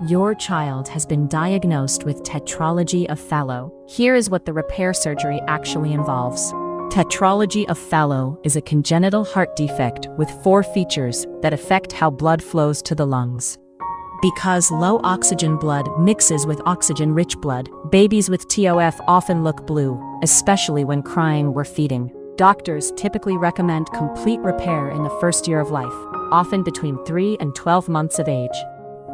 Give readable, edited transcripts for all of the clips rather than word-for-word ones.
Your child has been diagnosed with Tetralogy of Fallot. Here is what the repair surgery actually involves. Tetralogy of Fallot is a congenital heart defect with 4 features that affect how blood flows to the lungs. Because low oxygen blood mixes with oxygen-rich blood, babies with TOF often look blue, especially when crying or feeding. Doctors typically recommend complete repair in the first year of life, often between 3 and 12 months of age.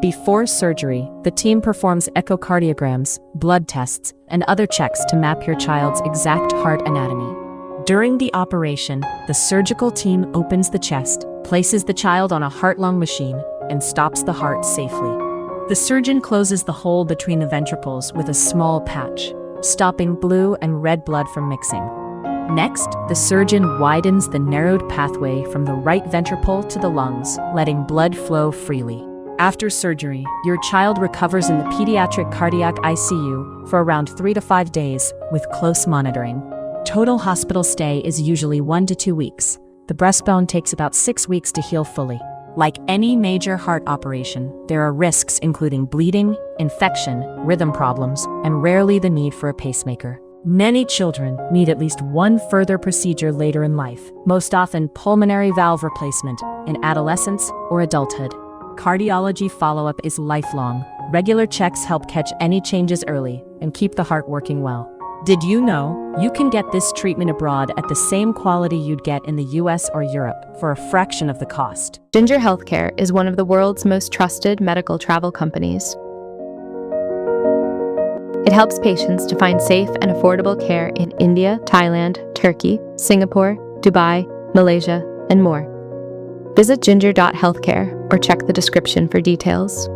Before surgery, the team performs echocardiograms, blood tests, and other checks to map your child's exact heart anatomy. During the operation, the surgical team opens the chest, places the child on a heart-lung machine, and stops the heart safely. The surgeon closes the hole between the ventricles with a small patch, stopping blue and red blood from mixing. Next, the surgeon widens the narrowed pathway from the right ventricle to the lungs, letting blood flow freely. After surgery, your child recovers in the pediatric cardiac ICU for around 3 to 5 days with close monitoring. Total hospital stay is usually 1 to 2 weeks. The breastbone takes about 6 weeks to heal fully. Like any major heart operation, there are risks including bleeding, infection, rhythm problems, and rarely the need for a pacemaker. Many children need at least one further procedure later in life, most often pulmonary valve replacement in adolescence or adulthood. Cardiology follow-up is lifelong. Regular checks help catch any changes early and keep the heart working well. Did you know you can get this treatment abroad at the same quality you'd get in the US or Europe for a fraction of the cost? Ginger Healthcare is one of the world's most trusted medical travel companies. It helps patients to find safe and affordable care in India, Thailand, Turkey, Singapore, Dubai, Malaysia, and more. Visit ginger.healthcare or check the description for details.